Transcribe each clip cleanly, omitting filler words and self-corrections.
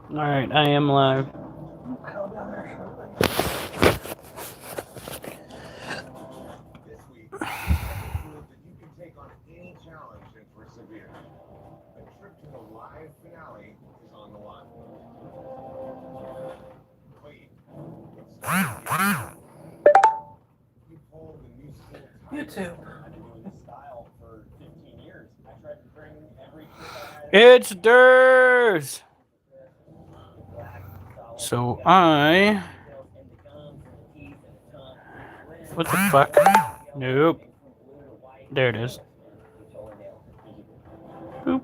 Alright, I am live. This week, Epic proved that you can take on any challenge and persevere. A trip to the live finale is on the line. Wait, you pulled the new school YouTube. I've been doing this style for 15 years. I tried to bring every trick I had. It's Durs! So I... What the fuck? Nope. There it is. Boop.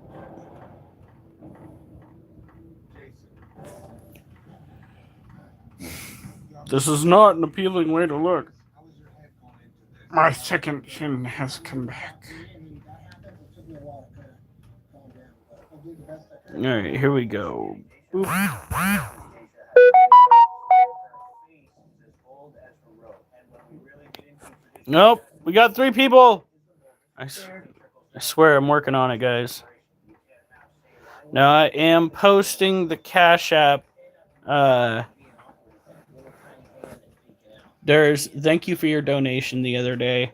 This is not an appealing way to look. My second chin has come back. Alright, here we go. Boop. Nope, we got 3 people. I swear I'm working on it, guys. Now I am posting the Cash App. Thank you for your donation the other day.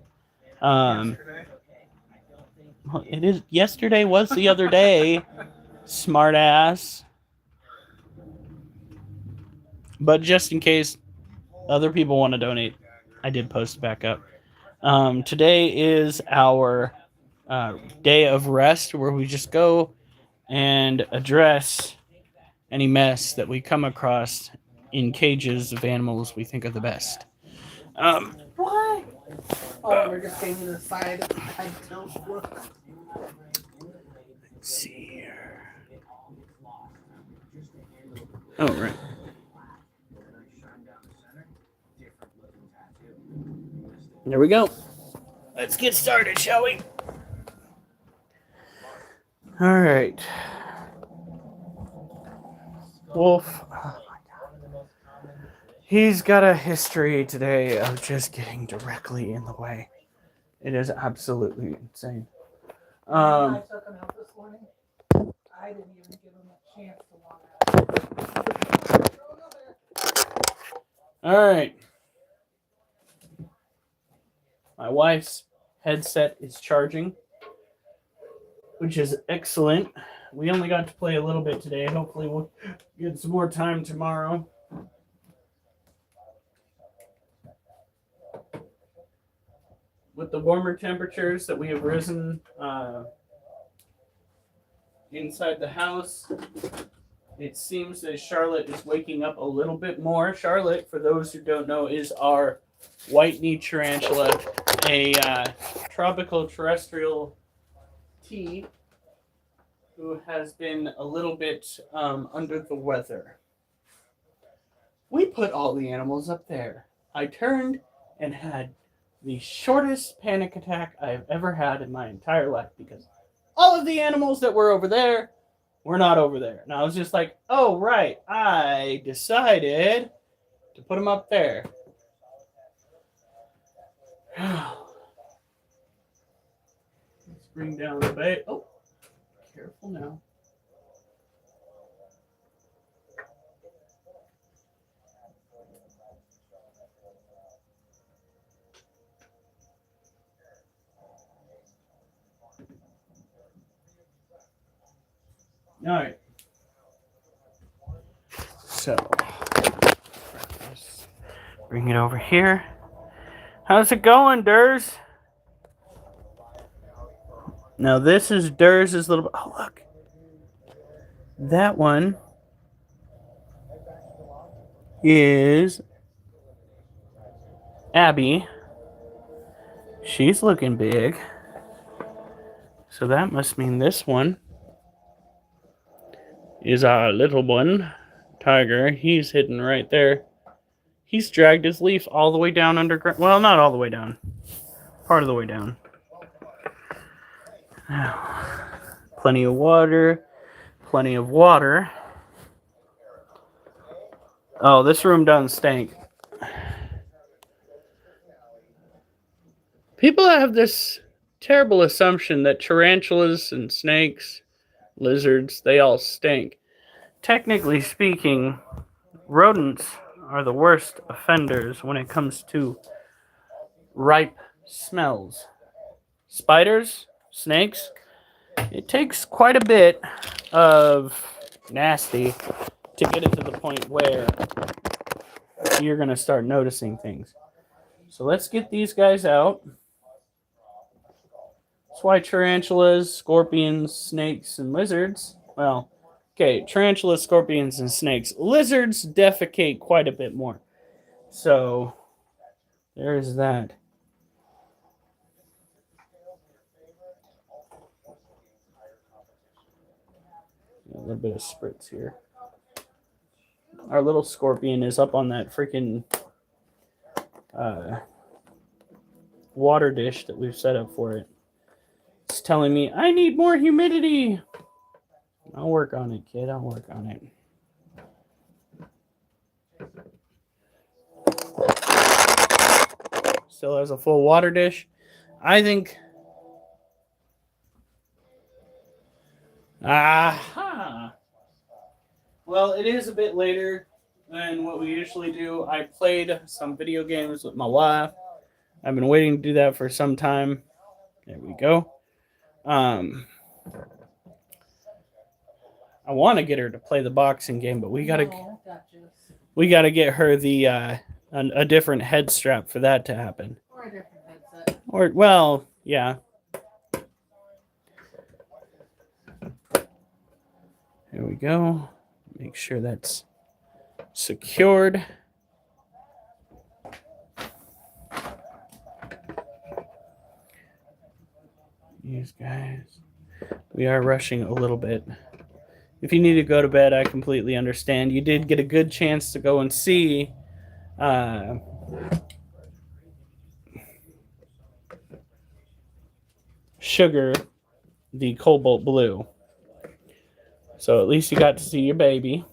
Yesterday was the other day. Smart ass. But just in case other people want to donate, I did post it back up. Today is our day of rest where we just go and address any mess that we come across in cages of animals we think are the best. What? Oh, we're just taking the side. I don't look. Let's see here. Oh, right. There we go. Let's get started, shall we? All right. Wolf. Oh my God. He's got a history today of just getting directly in the way. It is absolutely insane. I took him out this morning. I didn't even give him a chance to walk out. All right. My wife's headset is charging, which is excellent. We only got to play a little bit today. Hopefully we'll get some more time tomorrow. With the warmer temperatures that we have risen inside the house, it seems that Charlotte is waking up a little bit more. Charlotte, for those who don't know, is our white-kneed tarantula, a tropical terrestrial tea who has been a little bit under the weather. We put all the animals up there. I turned and had the shortest panic attack I've ever had in my entire life because all of the animals that were over there were not over there. And I was just like, oh, right, I decided to put them up there. Let's bring down the bait. Oh, careful now. All right. So, bring it over here. How's it going, Durs? Now this is Durs' little. Oh look, that one is Abby. She's looking big. So that must mean this one is our little one, Tiger. He's hidden right there. He's dragged his leaf all the way down underground. Well, not all the way down. Part of the way down. Plenty of water. Plenty of water. Oh, this room doesn't stink. People have this terrible assumption that tarantulas and snakes, lizards, they all stink. technically speaking, rodents are the worst offenders when it comes to ripe smells. Spiders, snakes, it takes quite a bit of nasty to get it to the point where you're going to start noticing things. So let's get these guys out. That's why tarantulas, scorpions, snakes, and lizards, well, okay, tarantulas, scorpions, and snakes. Lizards defecate quite a bit more. So there's that. A little bit of spritz here. Our little scorpion is up on that freaking water dish that we've set up for it. It's telling me, I need more humidity. I'll work on it, kid. I'll work on it. Still has a full water dish. I think... Aha! Well, it is a bit later than what we usually do. I played some video games with my wife. I've been waiting to do that for some time. There we go. I want to get her to play the boxing game, but we gotta get her the a different head strap for that to happen. Or a different headset. Or well, yeah. Here we go. Make sure that's secured. These guys. We are rushing a little bit. If you need to go to bed, I completely understand. You did get a good chance to go and see Sugar, the cobalt blue. So at least you got to see your baby.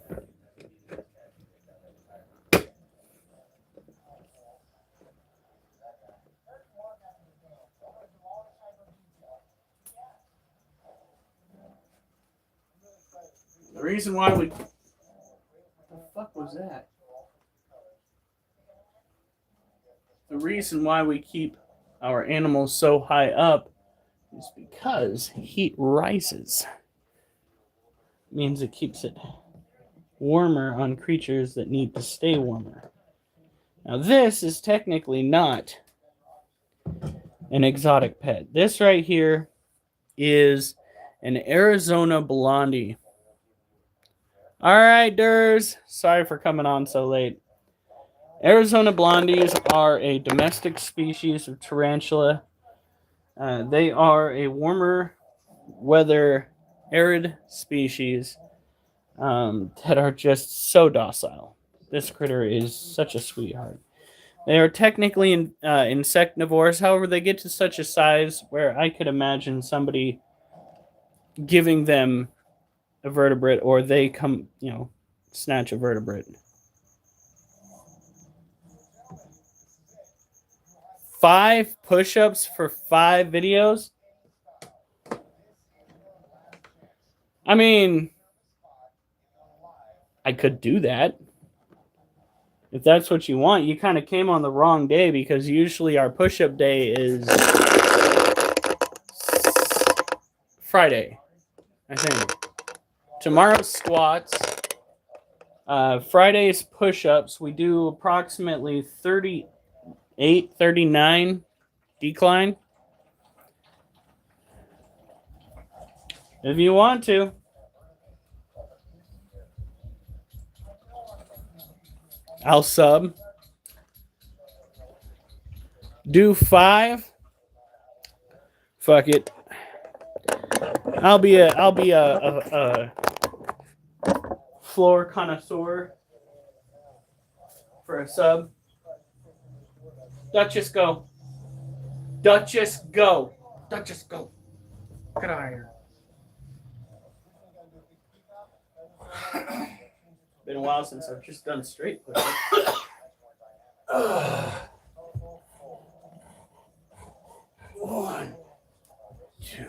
The reason why we... What the fuck was that? The reason why we keep our animals so high up is because heat rises. It means it keeps it warmer on creatures that need to stay warmer. Now this is technically not an exotic pet. This right here is an Arizona Blondie. All right, Durs. Sorry for coming on so late. Arizona Blondies are a domestic species of tarantula. They are a warmer weather, arid species that are just so docile. This critter is such a sweetheart. They are technically insectivores. However, they get to such a size where I could imagine somebody giving them a vertebrate, or they come, snatch a vertebrate. 5 push-ups for 5 videos? I mean, I could do that. If that's what you want. You kind of came on the wrong day, because usually our push-up day is Friday, I think. Tomorrow's squats. Friday's push-ups. We do approximately 38, 39 decline. If you want to. I'll sub. Do 5. Fuck it. I'll be a floor connoisseur for a sub. Duchess, go. Duchess, go. Duchess, go. Get out of here. Been a while since I've just done straight push-ups. 1, 2.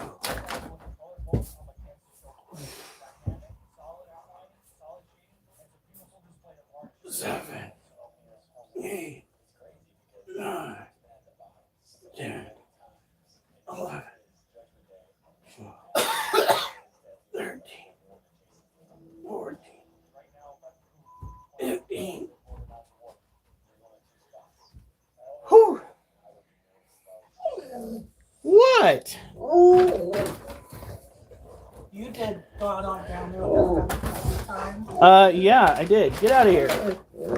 7, 8, 9, 10, 11, 12, 13, 14, 15. Whew. What? You did gone on down there with us a couple times. Yeah, I did. Get out of here.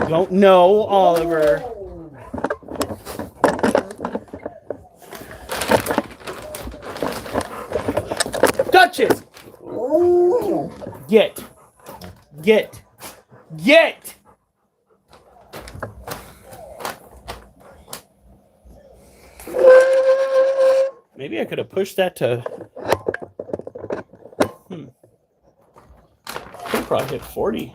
Don't know, Oliver. Touch it. Get. Get. Get. Maybe I could have pushed that to. Could probably hit 40.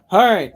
All right.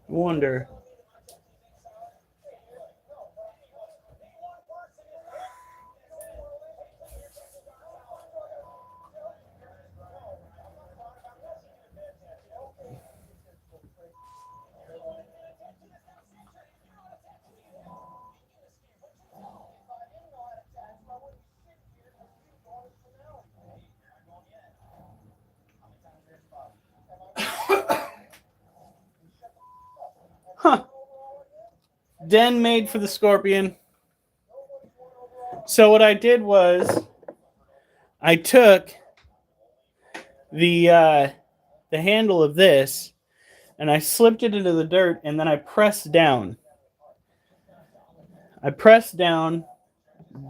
Wonder. Huh. Den made for the scorpion. So what I did was I took the handle of this and I slipped it into the dirt and then I pressed down. I pressed down,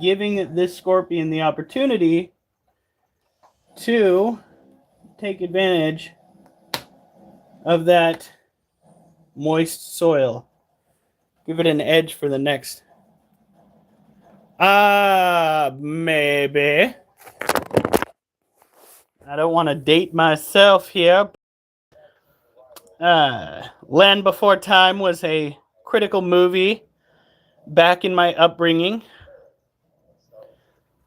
giving this scorpion the opportunity to take advantage of that moist soil. Give it an edge for the next. Maybe. I don't want to date myself here. Land Before Time was a critical movie back in my upbringing.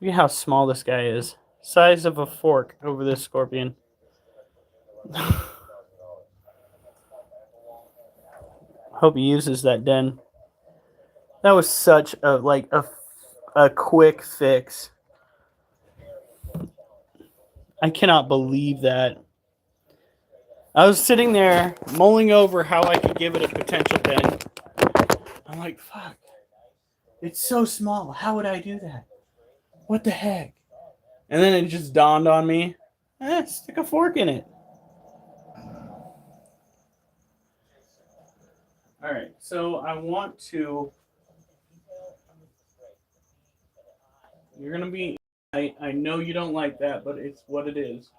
Look at how small this guy is. Size of a fork over this scorpion. Hope he uses that den. That was such a quick fix. I cannot believe that. I was sitting there mulling over how I could give it a potential den. I'm like, fuck. It's so small. How would I do that? What the heck? And then it just dawned on me. Stick a fork in it. All right, so I want to. You're gonna be. I know you don't like that, but it's what it is.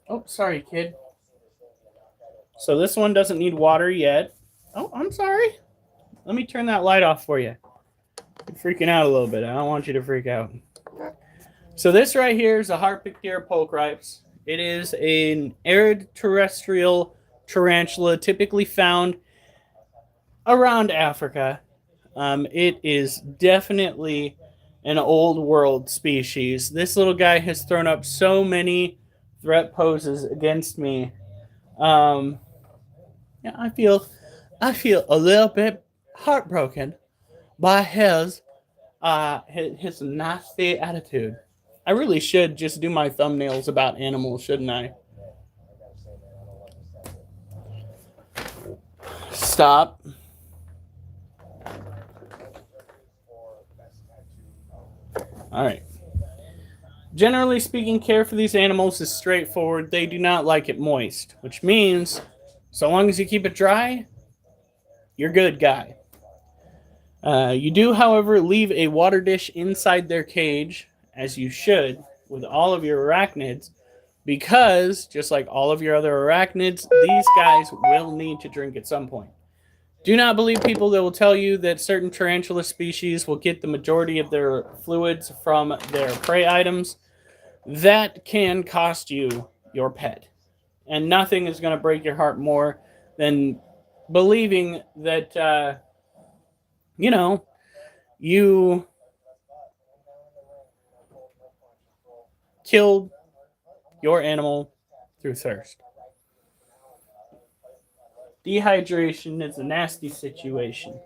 Oh, sorry, kid. So this one doesn't need water yet. Oh, I'm sorry. Let me turn that light off for you. You're freaking out a little bit. I don't want you to freak out. So this right here is a Harpictera pulchripes. It is an arid terrestrial tarantula typically found around Africa. It is definitely an old world species. This little guy has thrown up so many threat poses against me. Yeah, I feel a little bit heartbroken by his nasty attitude. I really should just do my thumbnails about animals, shouldn't I? Stop. All right. Generally speaking, care for these animals is straightforward. They do not like it moist, which means so long as you keep it dry, you're good, guy. You do, however, leave a water dish inside their cage, as you should, with all of your arachnids, because, just like all of your other arachnids, these guys will need to drink at some point. Do not believe people that will tell you that certain tarantula species will get the majority of their fluids from their prey items. That can cost you your pet. And nothing is going to break your heart more than believing that, you know, you killed your animal through thirst. Dehydration is a nasty situation.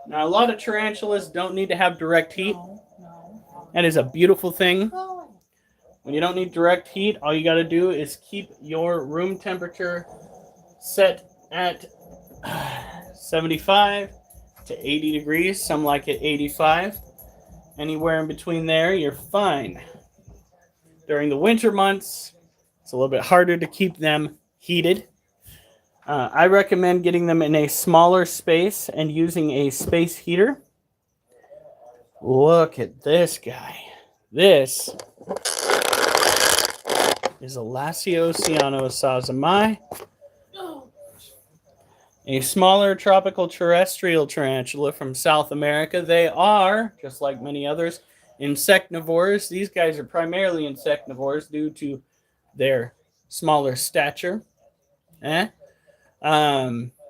Now, a lot of tarantulas don't need to have direct heat. That is a beautiful thing. When you don't need direct heat, all you got to do is keep your room temperature set at 75 to 80 degrees. Some like it 85. Anywhere in between there, you're fine. During the winter months, it's a little bit harder to keep them heated. I recommend getting them in a smaller space and using a space heater. Look at this guy. This is a Lasiosianosazamai, a smaller tropical terrestrial tarantula from South America. They are, just like many others, insectivores. These guys are primarily insectivores due to their smaller stature.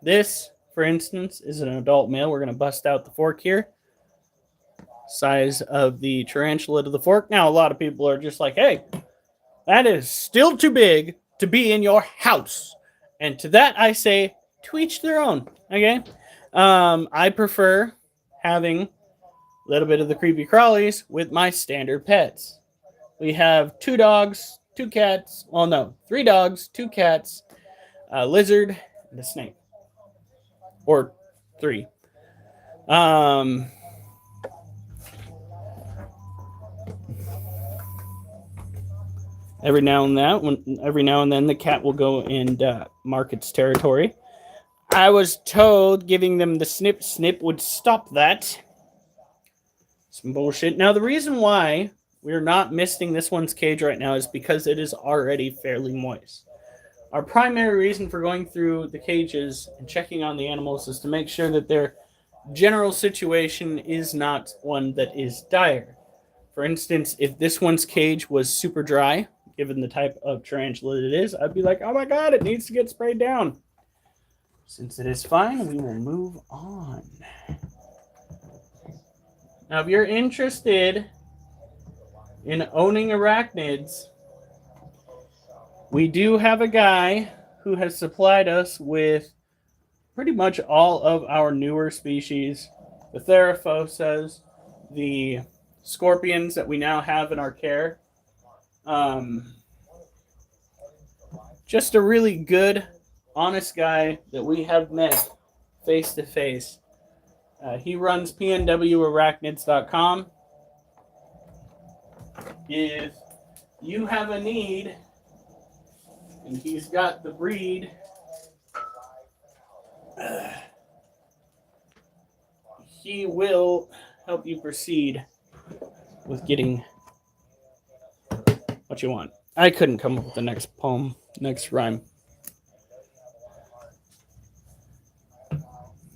This, for instance, is an adult male. We're going to bust out the fork here. Size of the tarantula to the fork. Now, a lot of people are just like, hey, that is still too big to be in your house. And to that, I say, to each their own. Okay? I prefer having a little bit of the creepy crawlies with my standard pets. We have 2 dogs, 2 cats. Well, no, 3 dogs, 2 cats, a lizard, and a snake. Or 3. Every now and then, the cat will go and mark its territory. I was told giving them the snip would stop that. Some bullshit. Now, the reason why we're not misting this one's cage right now is because it is already fairly moist. Our primary reason for going through the cages and checking on the animals is to make sure that their general situation is not one that is dire. For instance, if this one's cage was super dry, given the type of tarantula it is, I'd be like, oh my god, it needs to get sprayed down. Since it is fine, we will move on. Now, if you're interested in owning arachnids, we do have a guy who has supplied us with pretty much all of our newer species. The Theraphosas, the scorpions that we now have in our care. Just a really good, honest guy that we have met face to face. He runs pnwarachnids.com. If you have a need and he's got the breed, he will help you proceed with getting what you want. I couldn't come up with the next poem, next rhyme.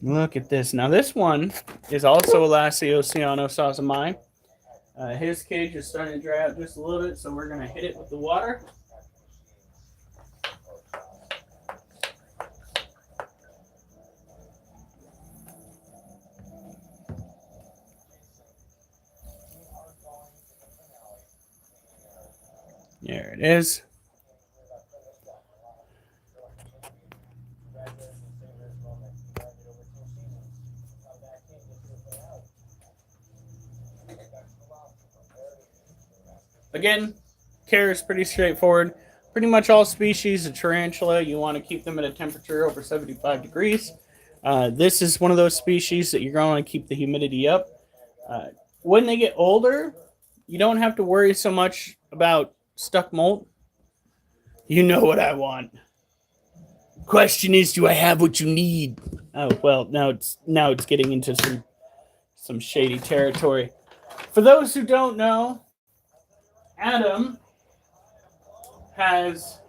Look at this. Now, this one is also a Lasiosianosazamai. His cage is starting to dry out just a little bit, so we're going to hit it with the water. There it is. Again, care is pretty straightforward. Pretty much all species of tarantula, you want to keep them at a temperature over 75 degrees. This is one of those species that you're going to keep the humidity up. When they get older, you don't have to worry so much about stuck molt. You know what I want. Question is, do I have what you need? Oh well, now it's getting into some shady territory. For those who don't know, Adam has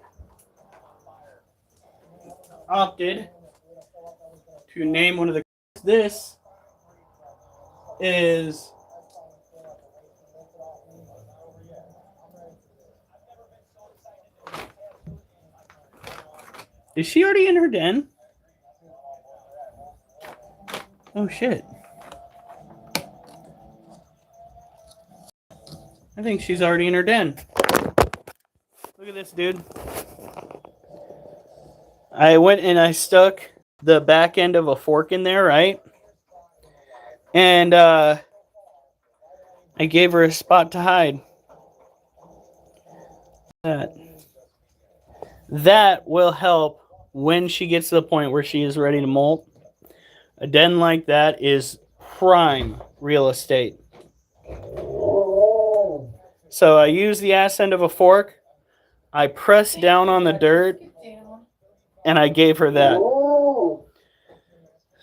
opted to name one of the. This is Is she already in her den? Oh shit. I think she's already in her den. Look at this, dude. I went and I stuck the back end of a fork in there, right? And I gave her a spot to hide. That will help when she gets to the point where she is ready to molt. A den like that is prime real estate. So I use the ass end of a fork. I pressed down on the dirt and I gave her that.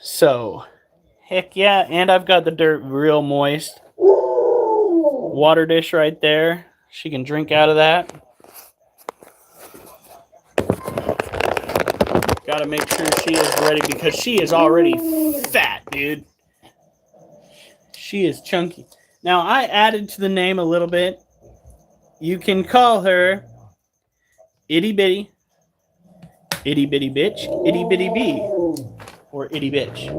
So, heck yeah. And I've got the dirt real moist. Water dish right there. She can drink out of that. Gotta make sure she is ready because she is already fat, dude. She is chunky. Now, I added to the name a little bit. You can call her Itty Bitty, Itty Bitty Bitch, Itty Bitty Bee, or Itty Bitch.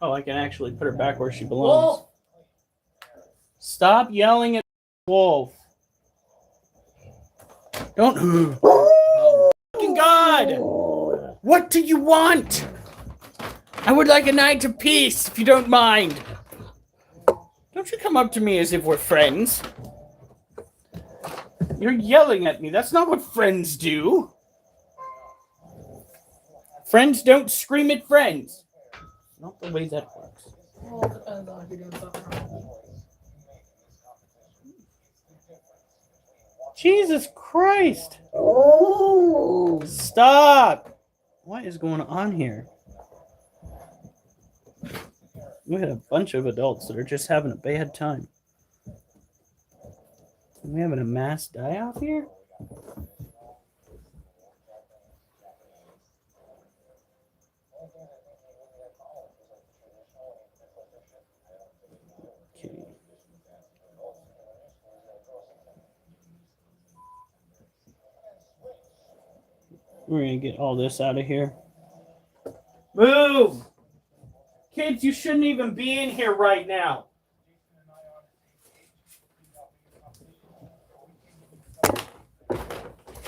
Oh, I can actually put her back where she belongs. Wolf. Stop yelling at Wolf. Don't. Oh, fucking God! What do you want? I would like a night of peace, if you don't mind. Don't you come up to me as if we're friends. You're yelling at me. That's not what friends do. Friends don't scream at friends. Not the way that works. Well, it depends on if you're doing something wrong. Jesus Christ. Stop. What is going on here? We had a bunch of adults that are just having a bad time. Are we having a mass die-off here? Okay. We're going to get all this out of here. Move! Kids, you shouldn't even be in here right now.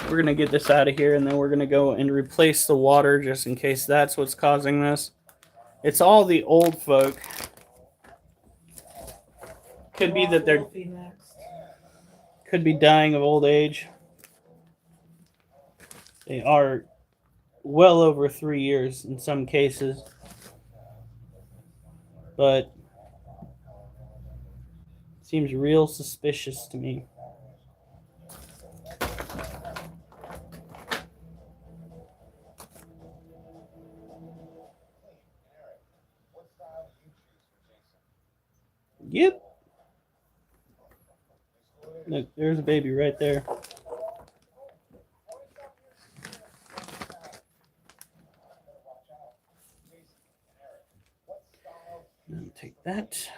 We're going to get this out of here, and then we're going to go and replace the water just in case that's what's causing this. It's all the old folk. Could be that they're... Could be dying of old age. They are well over 3 years in some cases. But it seems real suspicious to me. Yep. Look, there's a baby right there. Take that.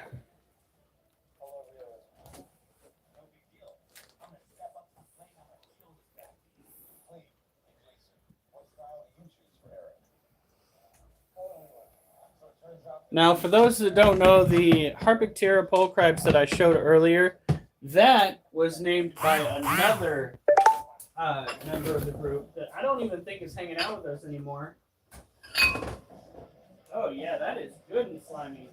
Now, for those that don't know, the Harpictera pulchripes that I showed earlier, that was named by another member of the group that I don't even think is hanging out with us anymore. Oh yeah, that is good and slimy.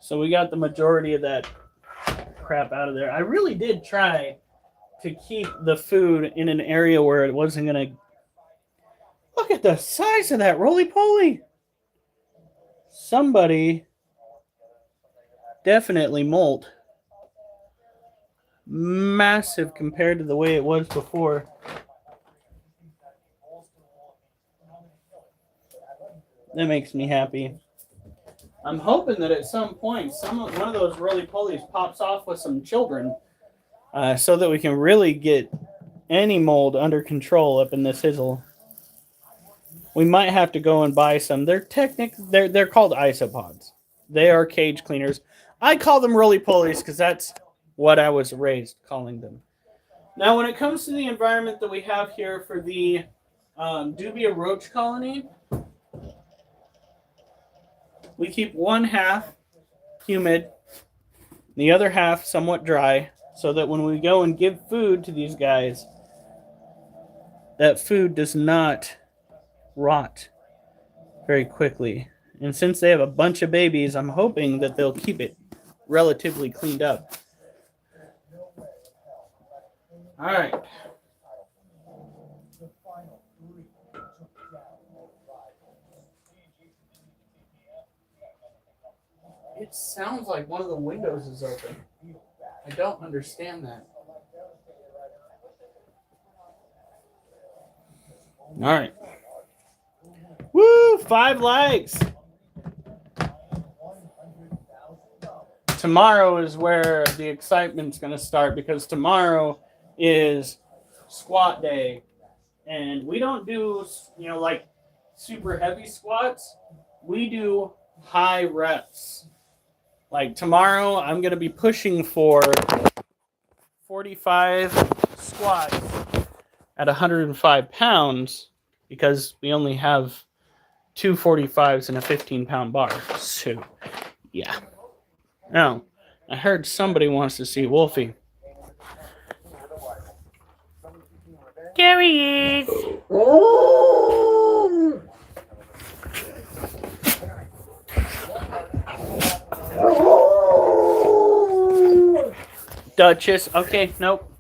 So we got the majority of that crap out of there. I really did try to keep the food in an area where it wasn't going to... Look at the size of that roly-poly. Somebody definitely molt. Massive compared to the way it was before. That makes me happy. I'm hoping that at some point, one of those roly-polies pops off with some children, so that we can really get any mold under control up in this hizzle. We might have to go and buy some. They're called isopods. They are cage cleaners. I call them roly-polies because that's what I was raised calling them. Now, when it comes to the environment that we have here for the dubia roach colony, we keep one half humid, the other half somewhat dry, so that when we go and give food to these guys, that food does not rot very quickly. And since they have a bunch of babies, I'm hoping that they'll keep it relatively cleaned up. All right. It sounds like one of the windows is open. I don't understand that. All right. Woo! 5 likes. Tomorrow is where the excitement's going to start, because tomorrow is squat day. And we don't do, like super heavy squats. We do high reps. Like tomorrow, I'm going to be pushing for 45 squats at 105 pounds because we only have 2 45s and a 15-pound bar. So, yeah. Now, I heard somebody wants to see Wolfie. There he is. Duchess. Okay, nope.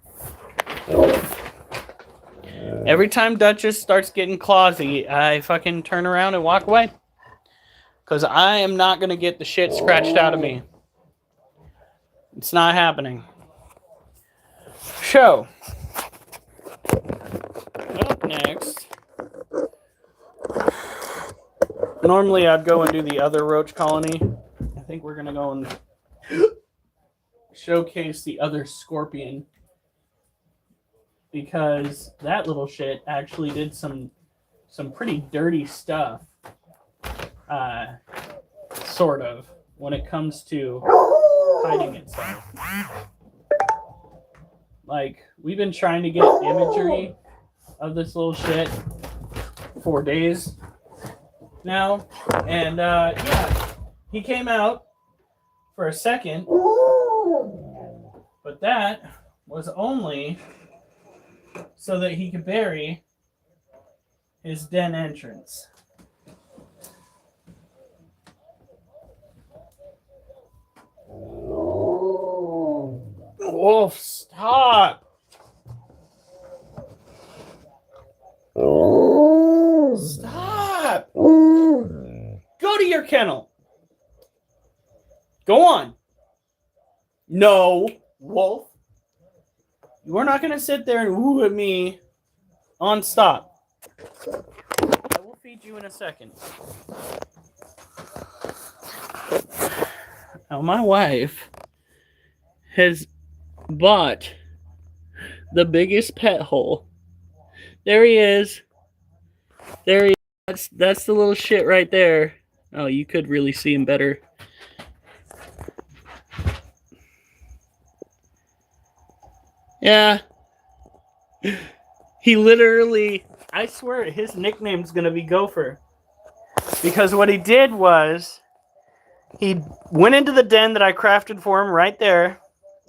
Every time Duchess starts getting clawsy, I fucking turn around and walk away. Because I am not going to get the shit scratched out of me. It's not happening. So, up next. Normally I'd go and do the other roach colony. I think we're going to go and showcase the other scorpion, because that little shit actually did some pretty dirty stuff, sort of, when it comes to hiding itself. Like, we've been trying to get imagery of this little shit for days now, and yeah, he came out for a second, but that was only so that he could bury his den entrance. Wolf, stop! Stop! Go to your kennel. Go on. No, Wolf. You are not going to sit there and woo at me on stop. I will feed you in a second. Now, my wife has bought the biggest pet hole. There he is. There he is. That's the little shit right there. Oh, you could really see him better. Yeah. He literally, I swear, his nickname's going to be Gopher. Because what he did was, he went into the den that I crafted for him right there,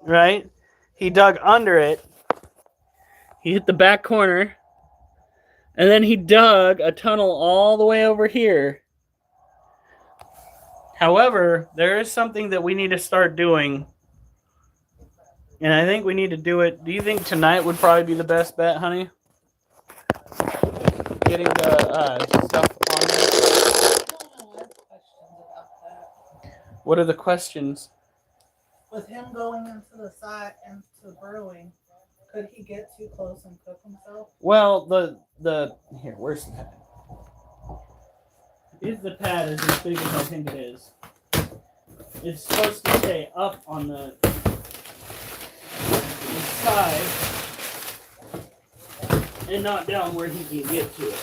right? He dug under it. He hit the back corner. And then he dug a tunnel all the way over here. However, there is something that we need to start doing, and I think we need to do it. Do you think tonight would probably be the best bet, honey? Getting the stuff on there. I have questions about that. What are the questions? With him going into the side and to burrowing, could he get too close and cook himself? Well, the here, where's the pad? If the pad is as big as I think it is, it's supposed to stay up on the side and not down where he can get to it.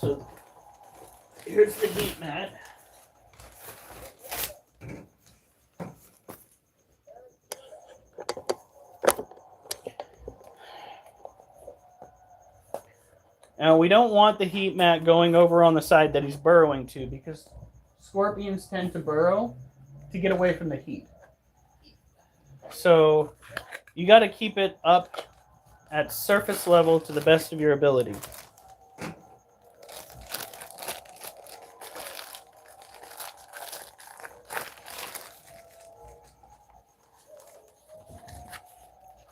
So here's the heat mat. Now we don't want the heat mat going over on the side that he's burrowing to, because scorpions tend to burrow to get away from the heat. So you got to keep it up at surface level to the best of your ability.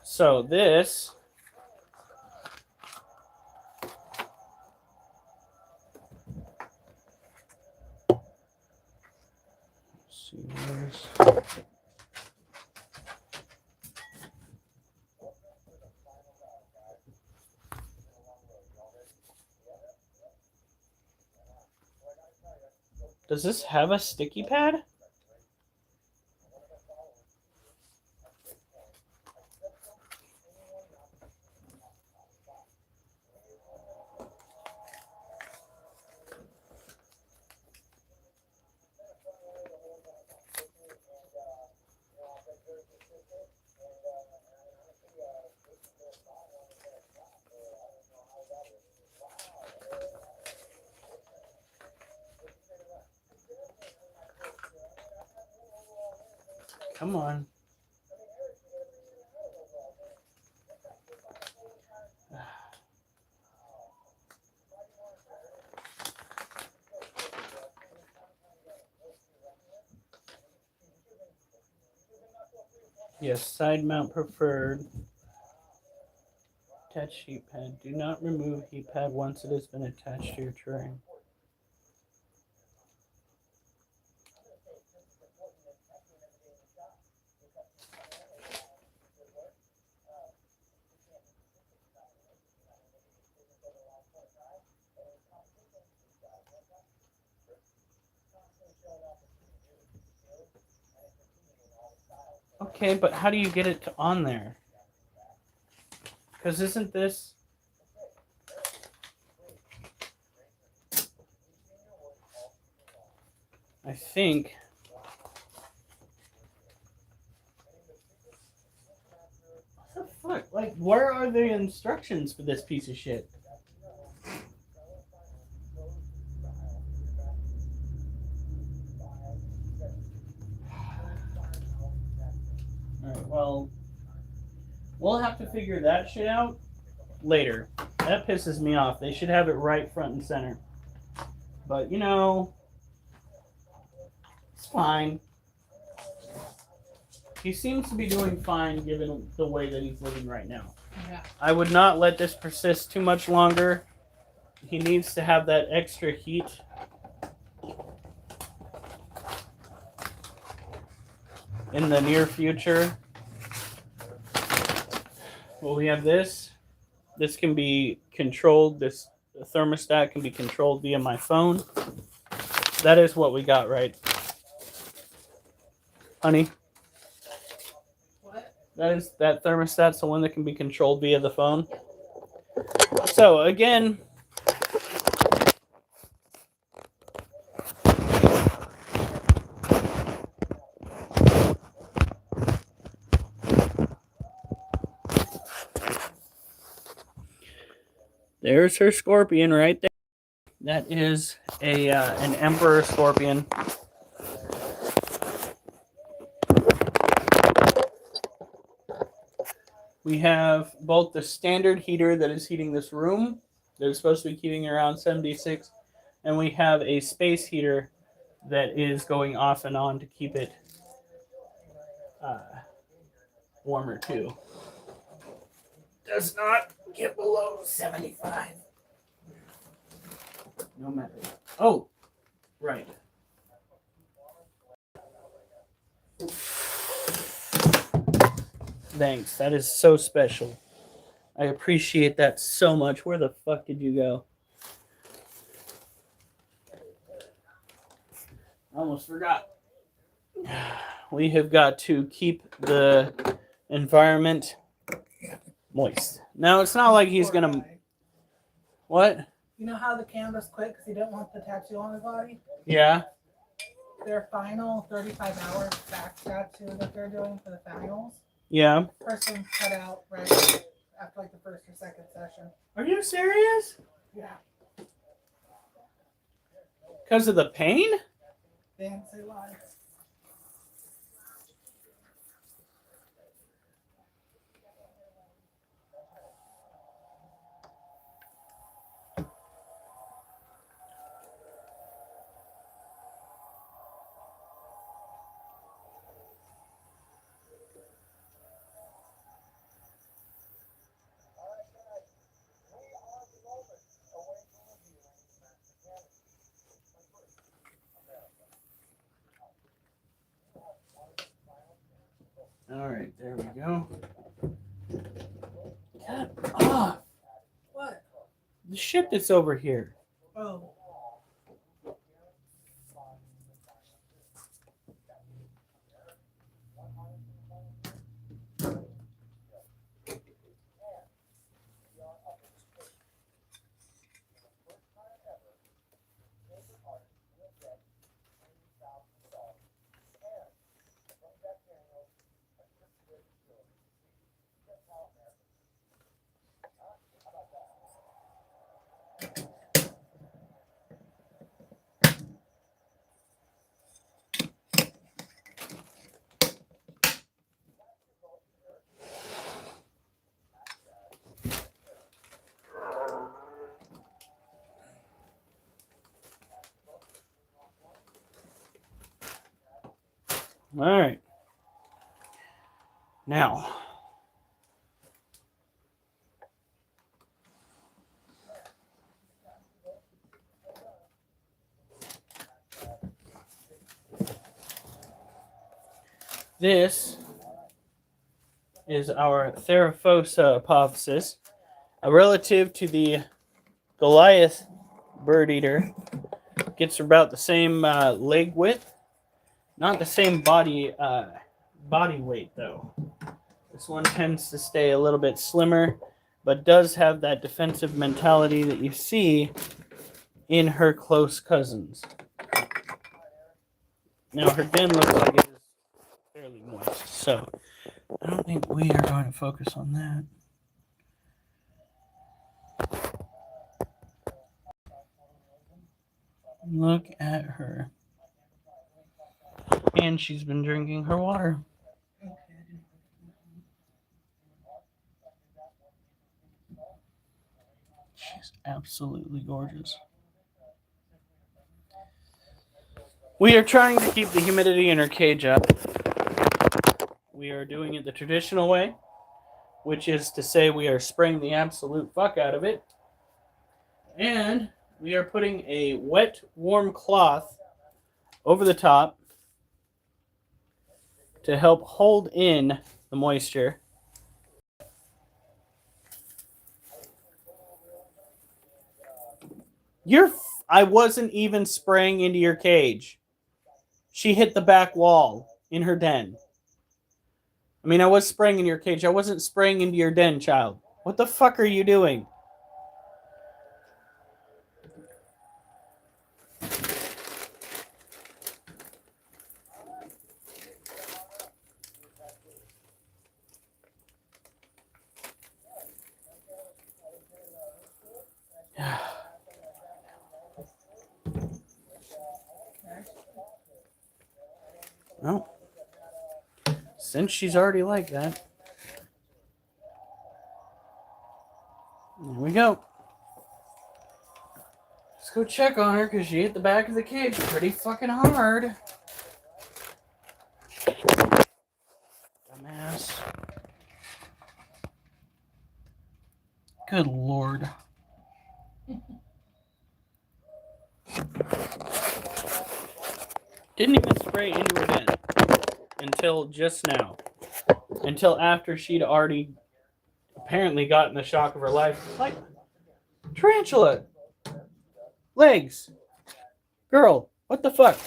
So this does this have a sticky pad? Come on. Yes, side mount preferred. Attach heat pad. Do not remove heat pad once it has been attached to your terrain. Okay, but how do you get it on there? Because isn't this... I think... What the fuck? Like, where are the instructions for this piece of shit? Alright, well... We'll have to figure that shit out later. That pisses me off. They should have it right front and center. But, you know... It's fine. He seems to be doing fine given the way that he's living right now. Yeah. I would not let this persist too much longer. He needs to have that extra heat. In the near future. Well, we have this. This can be controlled. This thermostat can be controlled via my phone. That is what we got, right? Honey? What? That thermostat's the one that can be controlled via the phone. So, again... There's her scorpion right there. That is an emperor scorpion. We have both the standard heater that is heating this room, that is supposed to be keeping around 76, and we have a space heater that is going off and on to keep it warmer too. Does not get below 75. No matter. Oh, right. Thanks. That is so special. I appreciate that so much. Where the fuck did you go? I almost forgot. We have got to keep the environment moist. Now, it's not like he's Poor going to... guy. What? You know how the canvas quit because he didn't want the tattoo on his body? Yeah? Their final 35-hour back tattoo that they're doing for the finals, Yeah. person cut out right after like the first or second session. Are you serious? Yeah. Because of the pain? They didn't say why. All right, there we go. Get off. What? The shit that's over here. Oh. All right. Now, this is our Theraphosa apophysis, a relative to the Goliath bird eater. Gets about the same leg width, not the same body weight though. This one tends to stay a little bit slimmer, but does have that defensive mentality that you see in her close cousins. Now her den looks like it is fairly moist, so I don't think we are going to focus on that. Look at her. And she's been drinking her water. She's absolutely gorgeous. We are trying to keep the humidity in her cage up. We are doing it the traditional way, which is to say we are spraying the absolute fuck out of it. And we are putting a wet, warm cloth over the top to help hold in the moisture. I wasn't even spraying into your cage. She hit the back wall in her den. I mean, I was spraying in your cage. I wasn't spraying into your den, child. What the fuck are you doing? Well, since she's already like that, here we go. Just Let's go check on her because she hit the back of the cage pretty fucking hard. Dumbass. Good lord. Didn't even spray into her den until just now. Until after she'd already apparently gotten the shock of her life. Like, tarantula! Legs! Girl, what the fuck?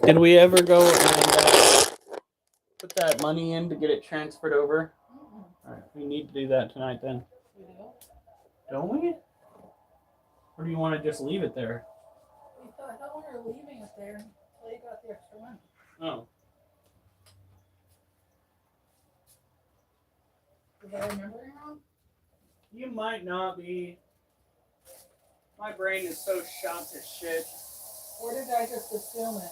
Did we ever go and put that money in to get it transferred over? Alright, we need to do that tonight then. We do? Don't we? Or do you want to just leave it there? I thought we were leaving it there until you got the extra money. Oh. Was I remembering wrong? You might not be. My brain is so shot to shit. Or did I just assume it?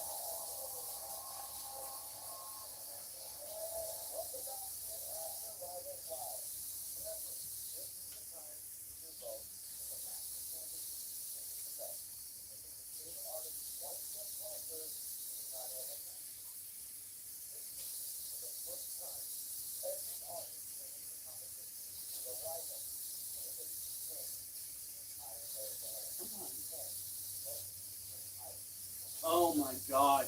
Oh my god.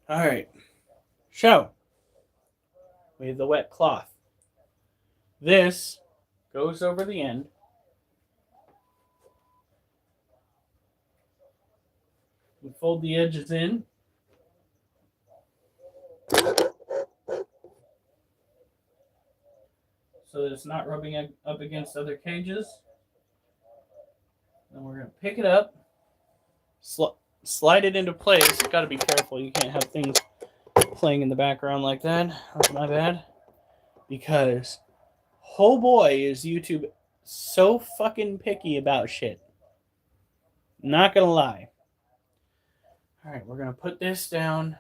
Alright. So, we have the wet cloth. This goes over the end. We fold the edges in. So that it's not rubbing up against other cages. Then we're going to pick it up, slide it into place. Got to be careful. You can't have things playing in the background like that. That's my bad. Because, oh boy, is YouTube so fucking picky about shit. Not going to lie. Alright, we're going to put this down.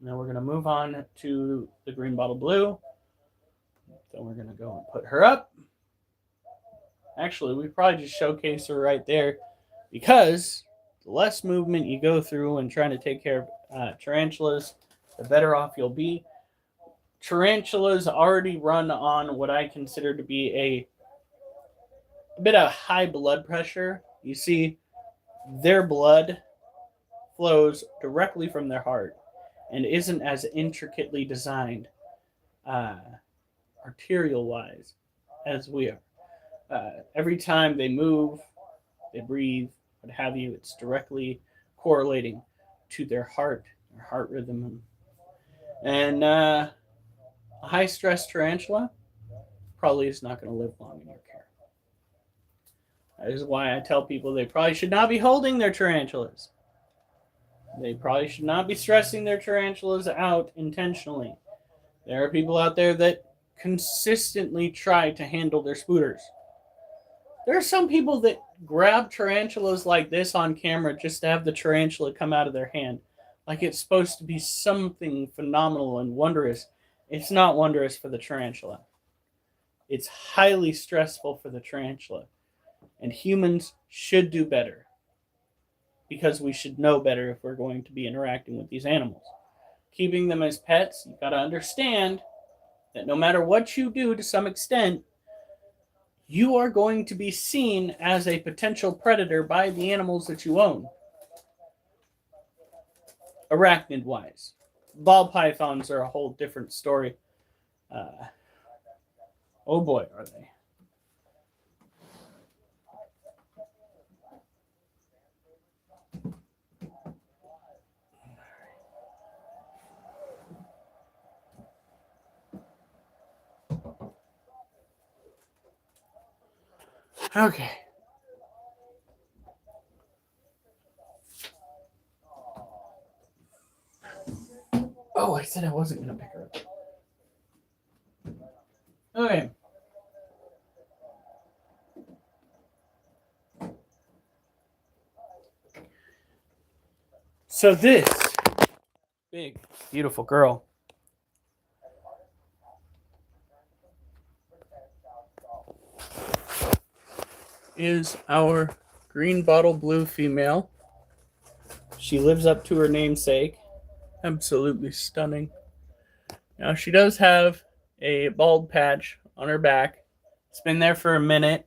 And then we're going to move on to the green bottle blue. Then we're going to go and put her up. Actually, we probably just showcase her right there because the less movement you go through when trying to take care of tarantulas, the better off you'll be. Tarantulas already run on what I consider to be a bit of high blood pressure. You see, their blood flows directly from their heart and isn't as intricately designed arterial-wise as we are. Every time they move, they breathe, what have you, it's directly correlating to their heart rhythm. And a high-stress tarantula probably is not going to live long in your care. That is why I tell people they probably should not be holding their tarantulas. They probably should not be stressing their tarantulas out intentionally. There are people out there that consistently try to handle their spooters. There are some people that grab tarantulas like this on camera just to have the tarantula come out of their hand. Like it's supposed to be something phenomenal and wondrous. It's not wondrous for the tarantula. It's highly stressful for the tarantula. And humans should do better. Because we should know better if we're going to be interacting with these animals. Keeping them as pets, you've got to understand that no matter what you do to some extent, you are going to be seen as a potential predator by the animals that you own. Arachnid-wise. Ball pythons are a whole different story. Oh boy, are they. Okay. Oh, I said I wasn't going to pick her up. Okay. So this big, beautiful girl is our green bottle blue female. She lives up to her namesake. Absolutely stunning. Now, she does have a bald patch on her back. It's been there for a minute.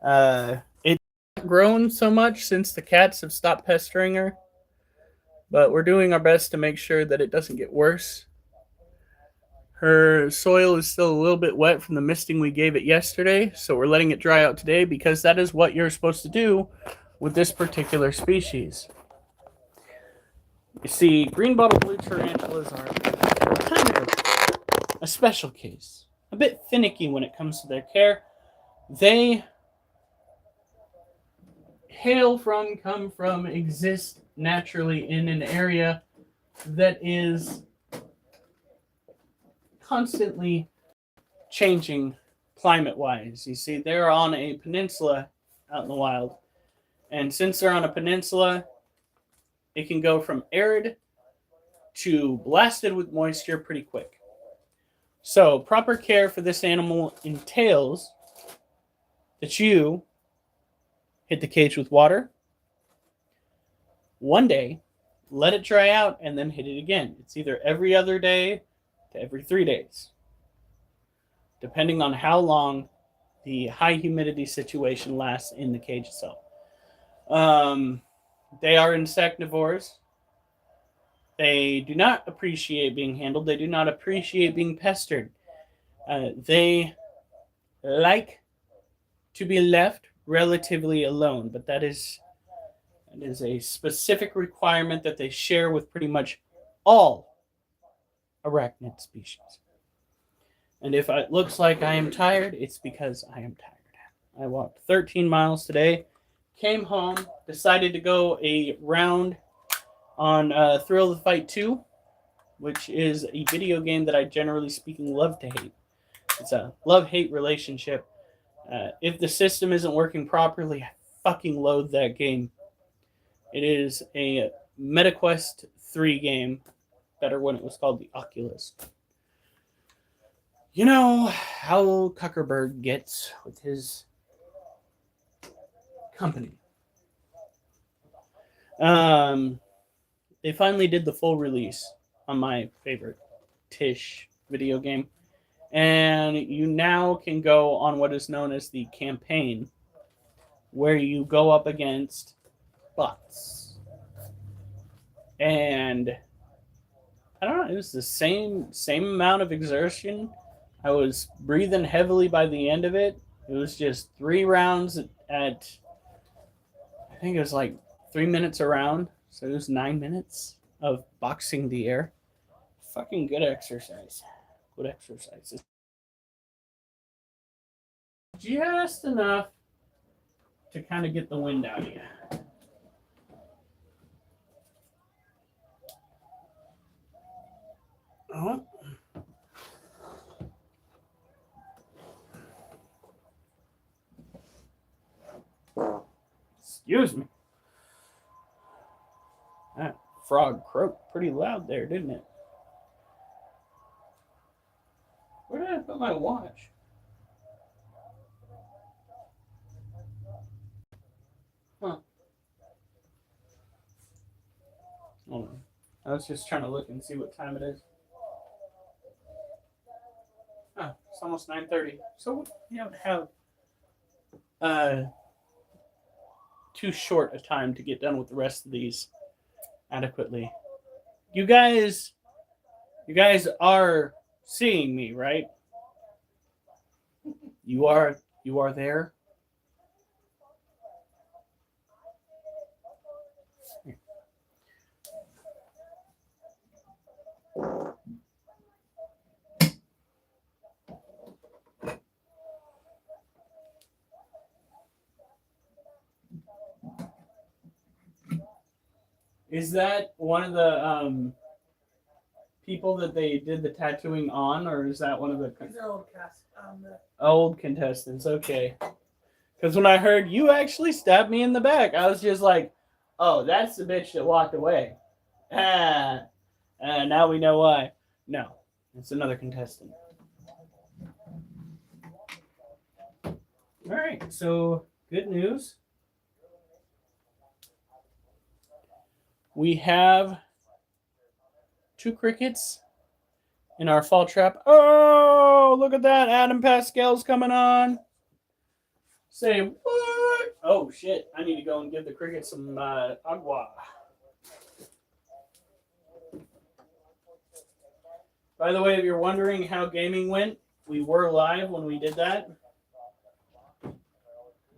It's not grown so much since the cats have stopped pestering her, but we're doing our best to make sure that it doesn't get worse. Her soil is still a little bit wet from the misting we gave it yesterday, so we're letting it dry out today because that is what you're supposed to do with this particular species. You see, green bottle blue tarantulas are kind of a special case, a bit finicky when it comes to their care. They come from, exist naturally in an area that is constantly changing climate-wise. You see, they're on a peninsula out in the wild, and since they're on a peninsula, it can go from arid to blasted with moisture pretty quick. So, proper care for this animal entails that you hit the cage with water one day, let it dry out, and then hit it again. It's either every other day to every 3 days, depending on how long the high humidity situation lasts in the cage itself. They are insectivores. They do not appreciate being handled. They do not appreciate being pestered. They like to be left relatively alone, but that is a specific requirement that they share with pretty much all arachnid species. And if it looks like I am tired, it's because I am tired. I walked 13 miles today, came home, decided to go a round on Thrill of the Fight 2, which is a video game that I generally speaking love to hate. It's a love-hate relationship. If the system isn't working properly, I fucking loathe that game. It is a MetaQuest 3 game, better when it was called the Oculus. You know how Zuckerberg gets with his company. They finally did the full release on my favorite Tish video game. And you now can go on what is known as the campaign, where you go up against bots. And I don't know, it was the same amount of exertion. I was breathing heavily by the end of it. It was just 3 rounds at I think it was like 3 minutes a round. So it was 9 minutes of boxing the air. Fucking good exercise. Good exercises. Just enough to kind of get the wind out of you. Oh. Excuse me. That frog croaked pretty loud there, didn't it? Where did I put my watch? Huh. Hold on. I was just trying to look and see what time it is. Oh, it's almost 9:30. So we don't have too short a time to get done with the rest of these adequately. You guys are seeing me, right? You are there. Is that one of the people that they did the tattooing on, or is that one of the These are old cast. old contestants? Okay. Because when I heard you actually stabbed me in the back, I was just like, oh, that's the bitch that walked away. Ah, now we know why. No, it's another contestant. All right, so good news. We have 2 crickets in our fall trap. Oh, look at that. Adam Pascal's coming on. Say what? Oh, shit. I need to go and give the crickets some agua. By the way, if you're wondering how gaming went, we were live when we did that.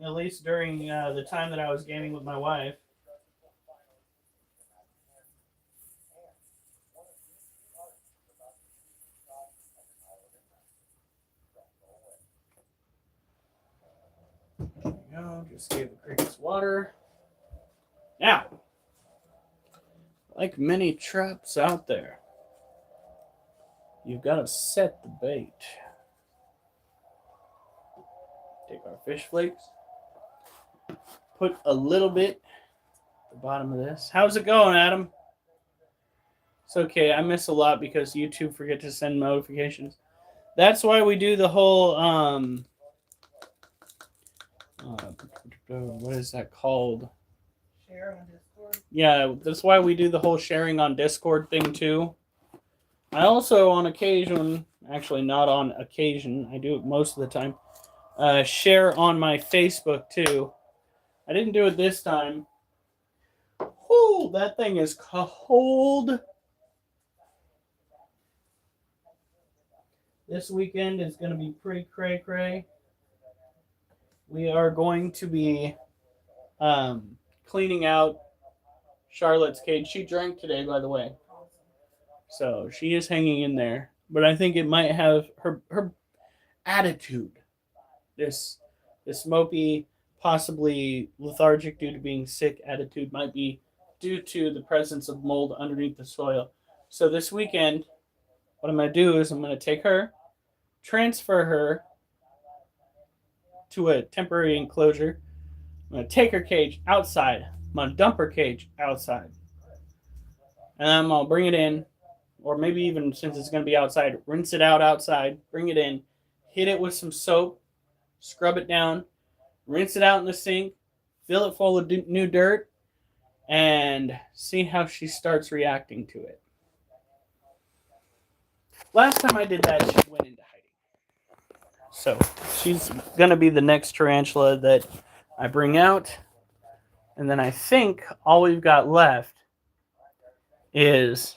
At least during the time that I was gaming with my wife. There we go. Just gave the crickets water. Now, like many traps out there, you've got to set the bait. Take our fish flakes. Put a little bit at the bottom of this. How's it going, Adam? It's okay. I miss a lot because YouTube forget to send notifications. That's why we do the whole what is that called? Share on Discord. Yeah, that's why we do the whole sharing on Discord thing too. I also, on occasion, actually not on occasion, I do it most of the time, share on my Facebook too. I didn't do it this time. Whoo, that thing is cold. This weekend is going to be pretty cray-cray. We are going to be cleaning out Charlotte's cage. She drank today, by the way. So she is hanging in there. But I think it might have her attitude. This mopey, possibly lethargic due to being sick attitude might be due to the presence of mold underneath the soil. So this weekend, what I'm going to do is I'm going to take her, transfer her to a temporary enclosure. I'm going to take her cage outside. I'm going to dump her cage outside. And I'm going to bring it in, or maybe even since it's going to be outside, rinse it out outside, bring it in, hit it with some soap, scrub it down, rinse it out in the sink, fill it full of new dirt, and see how she starts reacting to it. Last time I did that, she went into hiding. So she's going to be the next tarantula that I bring out. And then I think all we've got left is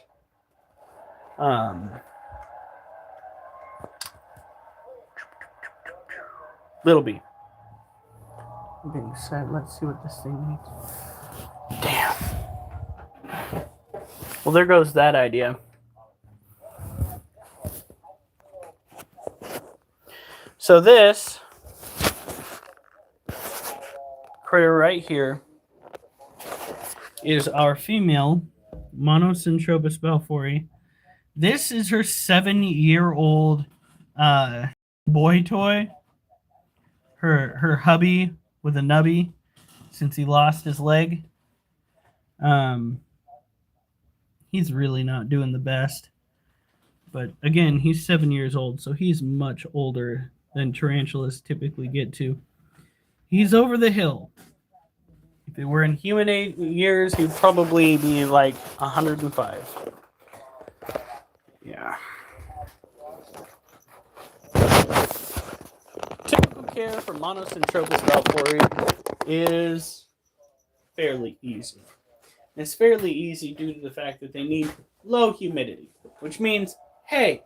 Little Bee. Being said, let's see what this thing needs. Damn. Well, there goes that idea. So this critter right here is our female Monocentropus balfouri. This is her 7-year-old boy toy. Her hubby with a nubby since he lost his leg. He's really not doing the best. But again, he's 7 years old, so he's much older than tarantulas typically get to. He's over the hill. If it were in human years, he'd probably be like 105. Yeah. Typical care for Monocentropus balfouri is fairly easy. It's fairly easy due to the fact that they need low humidity, which means, hey,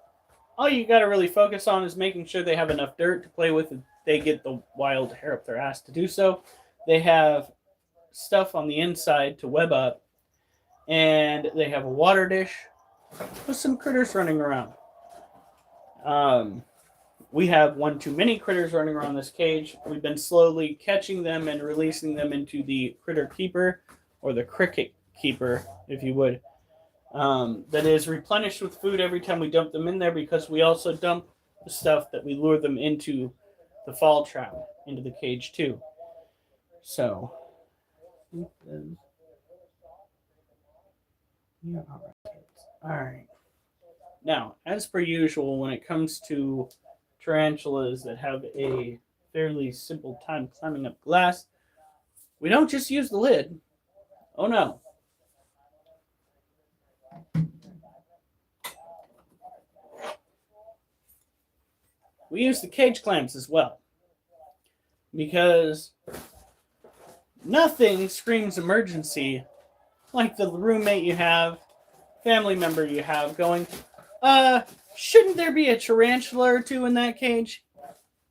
all you got to really focus on is making sure they have enough dirt to play with and they get the wild hair up their ass to do so. They have stuff on the inside to web up, and they have a water dish with some critters running around. We have one too many critters running around this cage. We've been slowly catching them and releasing them into the critter keeper or the cricket keeper, if you would, that is replenished with food every time we dump them in there, because we also dump the stuff that we lure them into the fall trap, into the cage too. So, yeah, all right. Now, as per usual, when it comes to tarantulas that have a fairly simple time climbing up glass, we don't just use the lid. Oh no. We use the cage clamps as well. Because nothing screams emergency like the roommate you have, family member you have going, shouldn't there be a tarantula or two in that cage?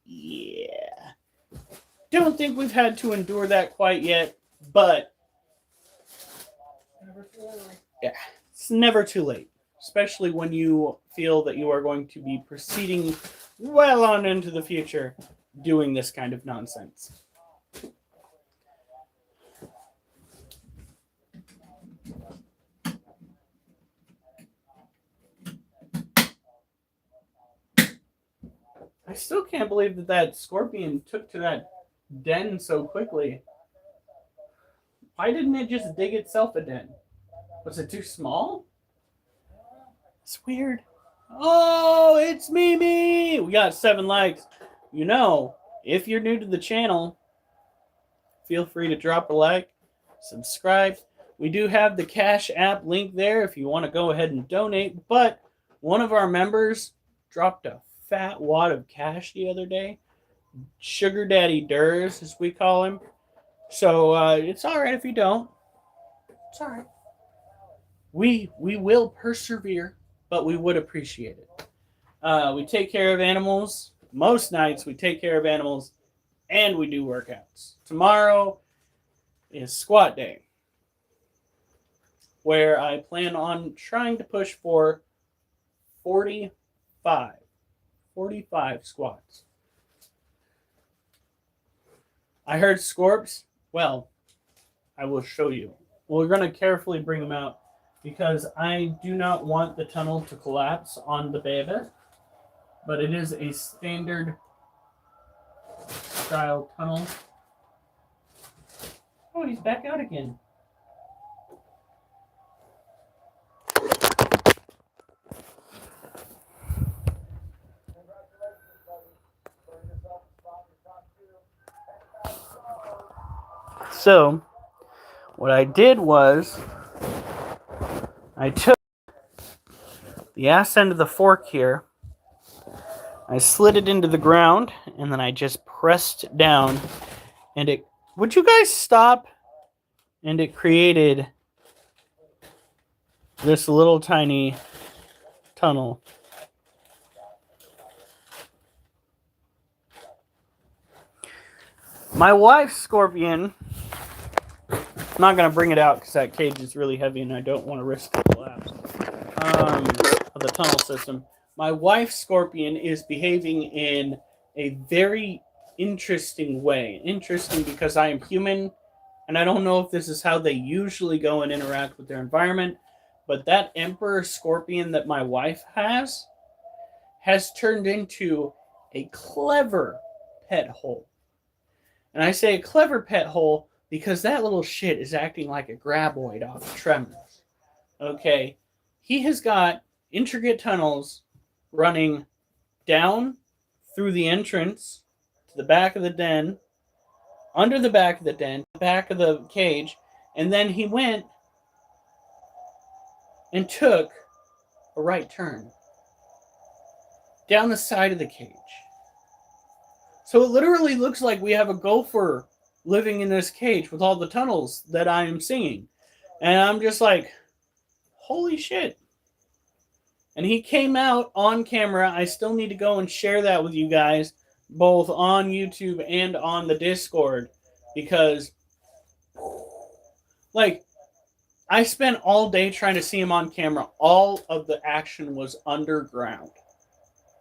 Yeah. Don't think we've had to endure that quite yet, but yeah, it's never too late, especially when you feel that you are going to be proceeding well on into the future doing this kind of nonsense. I still can't believe that that scorpion took to that den so quickly. Why didn't it just dig itself a den? Was it too small? It's weird. Oh, it's Mimi! We got 7 likes. You know, if you're new to the channel, feel free to drop a like, subscribe. We do have the Cash App link there if you want to go ahead and donate, but one of our members dropped a fat wad of cash the other day. Sugar Daddy Durs, as we call him. So it's all right if you don't. It's all right. We will persevere, but we would appreciate it. We take care of animals. Most nights we take care of animals, and we do workouts. Tomorrow is squat day, where I plan on trying to push for 45 squats. I heard scorps. Well, I will show you. We're going to carefully bring them out because I do not want the tunnel to collapse on the baby, but it is a standard style tunnel. Oh, he's back out again. So, what I did was, I took the ass end of the fork here, I slid it into the ground, and then I just pressed down, and it, would you guys stop? And it created this little tiny tunnel. My wife's scorpion, I'm not going to bring it out because that cage is really heavy and I don't want to risk the collapse of the tunnel system. My wife's scorpion is behaving in a very interesting way. Interesting because I am human and I don't know if this is how they usually go and interact with their environment, but that emperor scorpion that my wife has turned into a clever pet hole. And I say a clever pet hole because that little shit is acting like a graboid off of Tremors. Okay? He has got intricate tunnels running down through the entrance to the back of the den, under the back of the den, back of the cage, and then he went and took a right turn down the side of the cage. So it literally looks like we have a gopher living in this cage with all the tunnels that I am seeing. And I'm just like, holy shit. And he came out on camera. I still need to go and share that with you guys, both on YouTube and on the Discord. Because, like, I spent all day trying to see him on camera. All of the action was underground.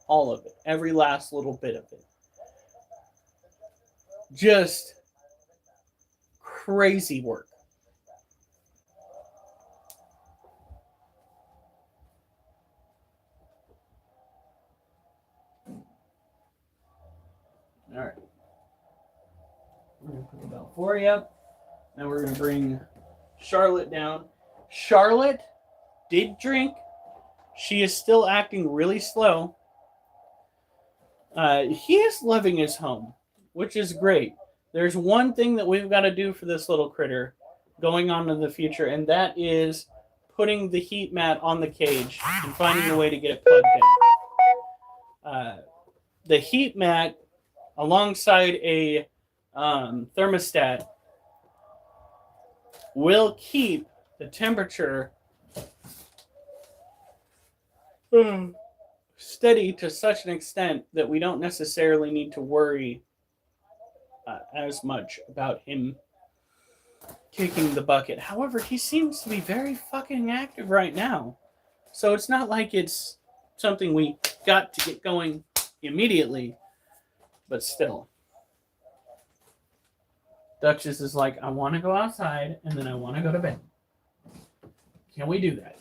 All of it. Every last little bit of it. Just crazy work. Put the Balfouri up. Now we're going to bring Charlotte down. Charlotte did drink. She is still acting really slow. He is loving his home, which is great. There's one thing that we've got to do for this little critter going on in the future, and that is putting the heat mat on the cage and finding a way to get it plugged in. The heat mat, alongside a thermostat, will keep the temperature steady to such an extent that we don't necessarily need to worry as much about him kicking the bucket. However, he seems to be very fucking active right now. So it's not like it's something we got to get going immediately, but still. Duchess is like, I want to go outside and then I want to go to bed. Can we do that?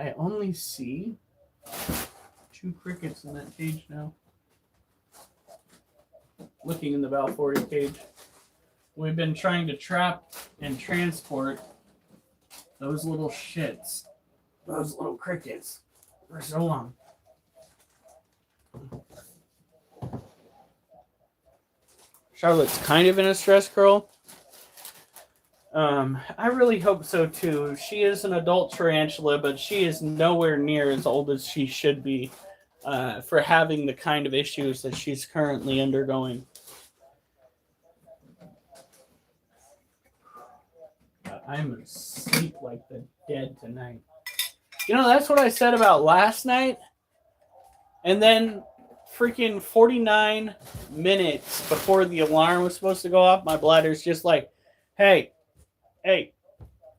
I only see 2 crickets in that cage now. Looking in the Balfouri cage. We've been trying to trap and transport those little shits, those little crickets, for so long. Charlotte's kind of in a stress curl. I really hope so too. She is an adult tarantula, but she is nowhere near as old as she should be for having the kind of issues that she's currently undergoing. I'm asleep like the dead tonight. You know, that's what I said about last night. And then freaking 49 minutes before the alarm was supposed to go off, my bladder's just like, hey,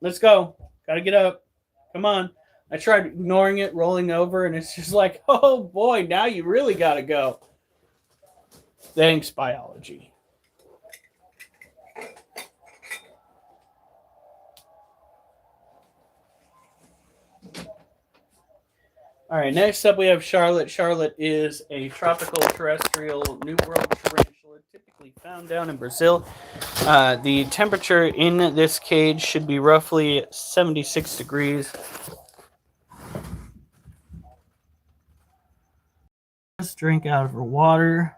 let's go. Gotta get up. Come on. I tried ignoring it, rolling over, and it's just like, oh boy, now you really gotta go. Thanks, biology. All right, next up we have Charlotte. Charlotte is a tropical terrestrial New World tarantula, typically found down in Brazil. The temperature in this cage should be roughly 76 degrees. Let's drink out of her water.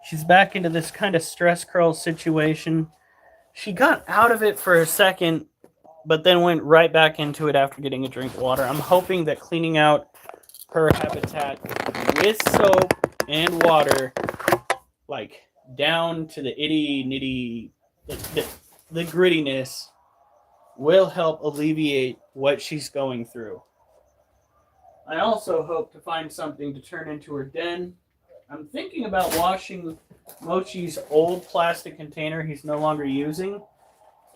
She's back into this kind of stress curl situation. She got out of it for a second, but then went right back into it after getting a drink of water. I'm hoping that cleaning out her habitat with soap and water, like down to the itty-nitty, the grittiness, will help alleviate what she's going through. I also hope to find something to turn into her den. I'm thinking about washing Mochi's old plastic container he's no longer using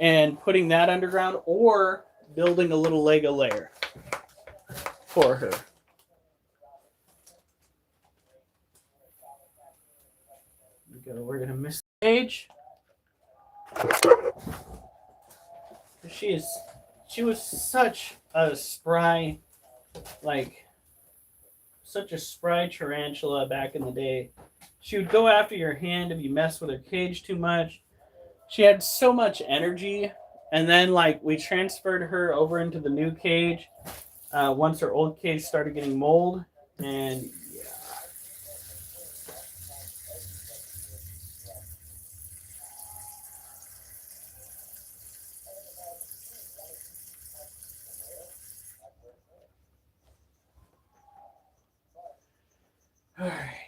and putting that underground, or building a little Lego lair for her. We're gonna miss the age. She was such a spry, such a spry tarantula back in the day. She would go after your hand if you messed with her cage too much. She had so much energy, and then we transferred her over into the new cage once her old cage started getting mold, and yeah. All right.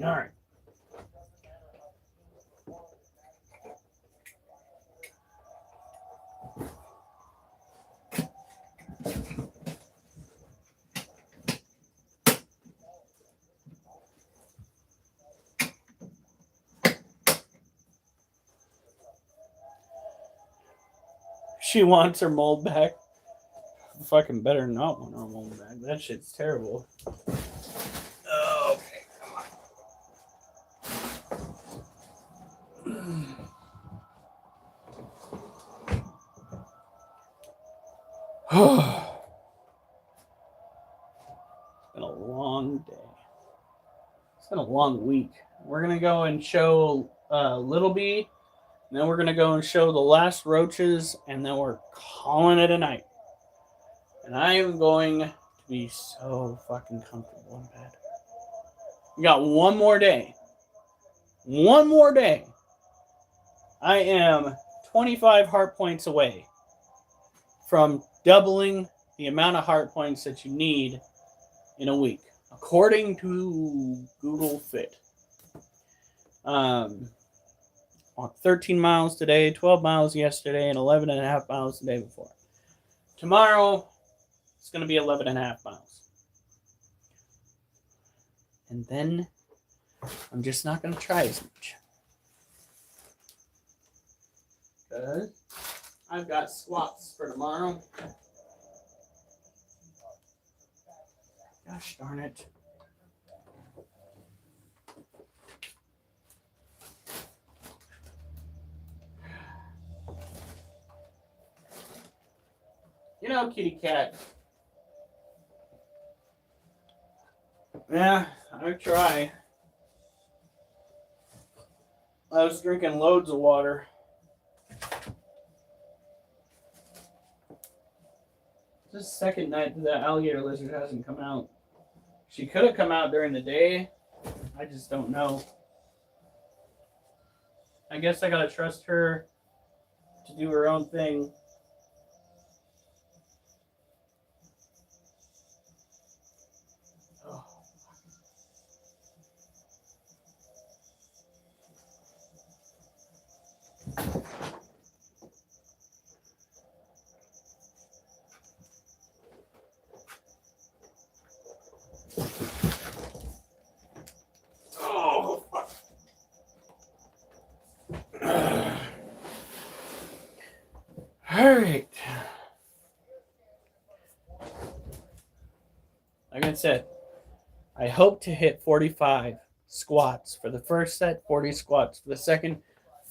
All right. She wants her mold back. Fucking better not want her mold back. That shit's terrible. Okay, come on. It's been a long day. It's been a long week. We're gonna go and show Little Bee, and then we're gonna go and show the last roaches, and then we're calling it a night. And I am going to be so fucking comfortable in bed. We got one more day. One more day. I am 25 heart points away from doubling the amount of heart points that you need in a week, according to Google Fit. Walked 13 miles today, 12 miles yesterday, and 11 and a half miles the day before. Tomorrow, it's going to be 11 and a half miles. And then I'm just not going to try as much. Because I've got squats for tomorrow. Gosh darn it. You know, kitty cat. Yeah, I try. I was drinking loads of water. This is the second night that alligator lizard hasn't come out. She could have come out during the day. I just don't know. I guess I gotta trust her to do her own thing. Oh, fuck. All right. Like I said, I hope to hit 45 squats for the first set, 40 squats for the second,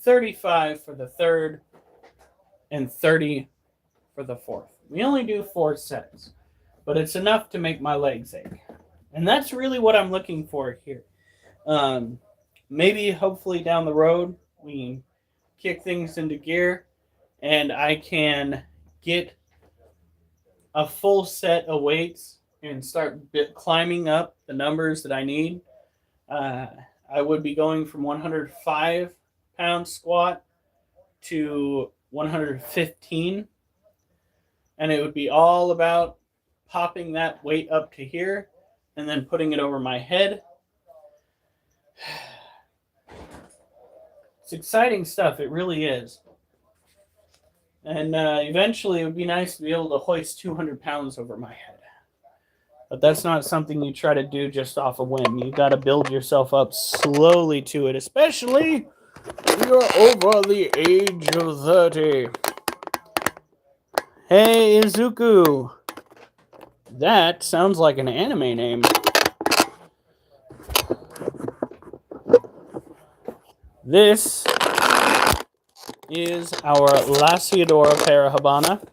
35 for the third, and 30 for the fourth. We only do 4 sets, but it's enough to make my legs ache. And that's really what I'm looking for here. Maybe, hopefully, down the road, we kick things into gear and I can get a full set of weights and start climbing up the numbers that I need. I would be going from 105 pound squat to 115, and it would be all about popping that weight up to here and then putting it over my head. It's exciting stuff. It really is. And eventually it would be nice to be able to hoist 200 pounds over my head. But that's not something you try to do just off a whim. You got to build yourself up slowly to it, especially when you're over the age of 30. Hey, Izuku. That sounds like an anime name. This is our Lasiodora parahabana.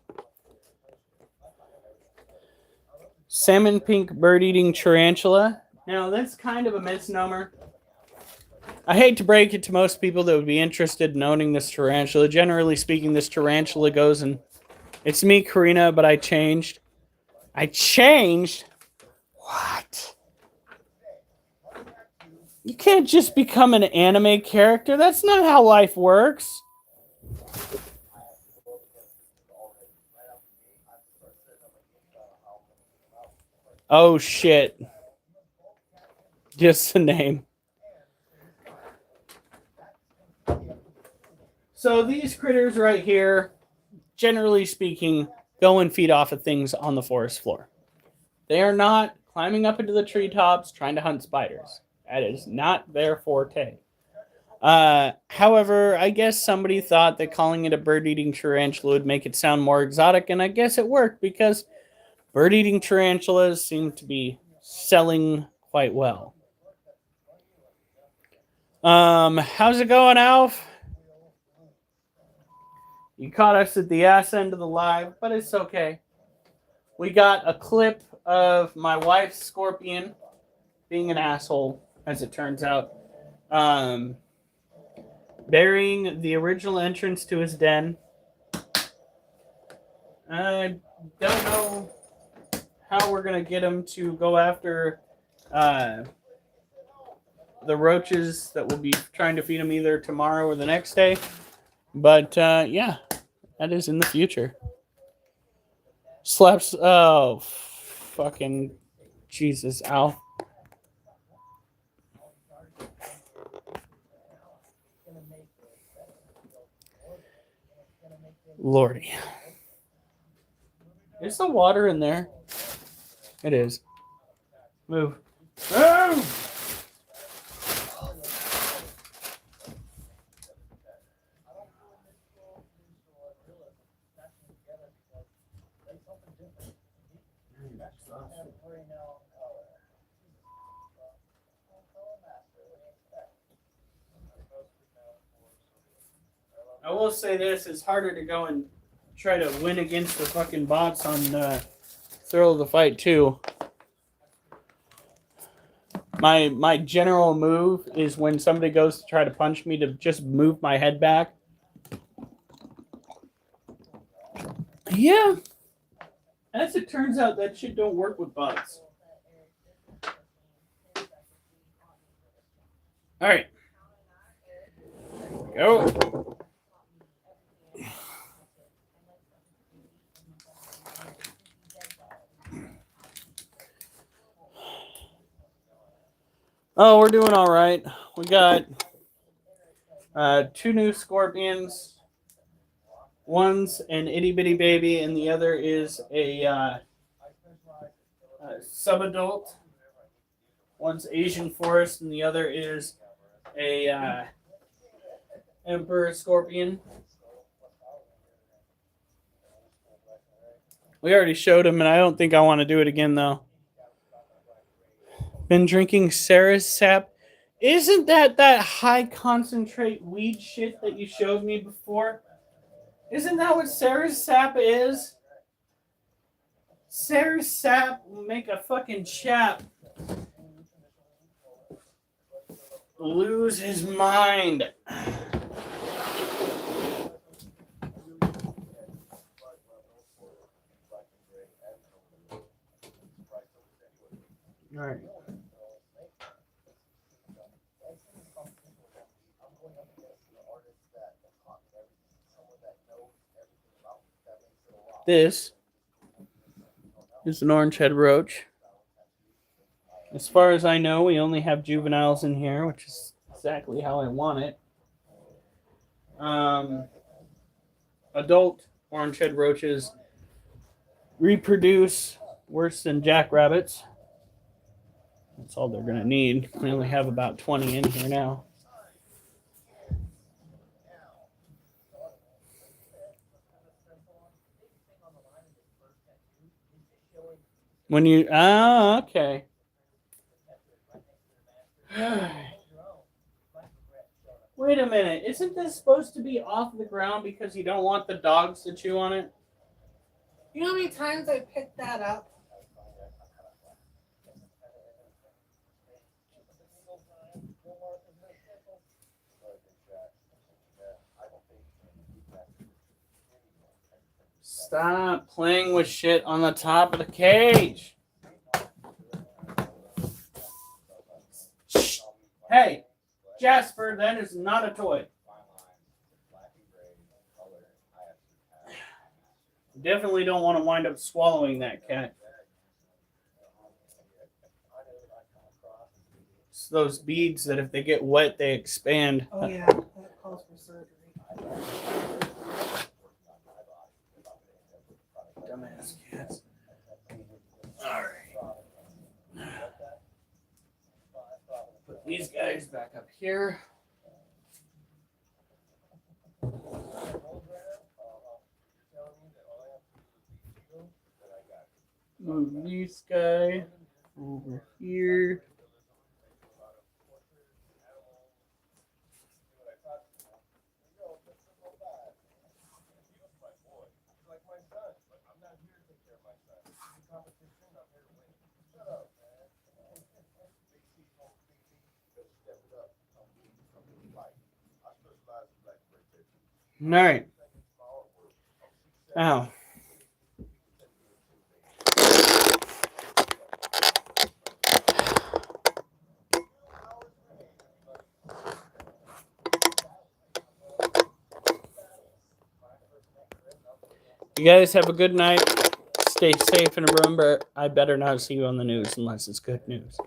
Salmon pink bird-eating tarantula. Now, that's kind of a misnomer. I hate to break it to most people that would be interested in owning this tarantula. Generally speaking, this tarantula goes and... It's me, Karina, but I changed. I changed? What? You can't just become an anime character. That's not how life works. Oh, shit. Just the name. So these critters right here, generally speaking, go and feed off of things on the forest floor. They are not climbing up into the treetops trying to hunt spiders. That is not their forte. However, I guess somebody thought that calling it a bird-eating tarantula would make it sound more exotic, and I guess it worked because bird-eating tarantulas seem to be selling quite well. How's it going, Alf? You caught us at the ass end of the live, but it's okay. We got a clip of my wife's scorpion being an asshole, as it turns out. Burying the original entrance to his den. I don't know how we're going to get him to go after the roaches that we'll be trying to feed him either tomorrow or the next day. But yeah, that is in the future. Slaps. Oh, fucking Jesus, Al. Lordy. Is the water in there? It is. Move. Move! I will say this, it's harder to go and try to win against the fucking bots on Thrill of the Fight 2. My general move is when somebody goes to try to punch me to just move my head back. Yeah. As it turns out, that shit don't work with bots. Alright. Go. Oh, we're doing all right. We got 2 new scorpions. One's an itty bitty baby, and the other is a subadult. One's Asian forest, and the other is a emperor scorpion. We already showed him, and I don't think I want to do it again, though. Been drinking Sarah's sap. Isn't that high concentrate weed shit that you showed me before? Isn't that what Sarah's sap is? Sarah's sap will make a fucking chap lose his mind. All right. This is an orange head roach. As far as I know, we only have juveniles in here, which is exactly how I want it. Adult orange head roaches reproduce worse than jackrabbits. That's all they're going to need. We only have about 20 in here now. When you... Ah, okay. Wait a minute. Isn't this supposed to be off the ground because you don't want the dogs to chew on it? You know how many times I picked that up? Stop playing with shit on the top of the cage. Shh. Hey, Jasper, that is not a toy. Definitely don't want to wind up swallowing that cat. It's those beads that if they get wet, they expand. Oh yeah, that calls for surgery. Dumbass cats. Alright. Put these guys back up here. Move this guy over here. All right. Now, you guys have a good night. Stay safe and remember, I better not see you on the news unless it's good news.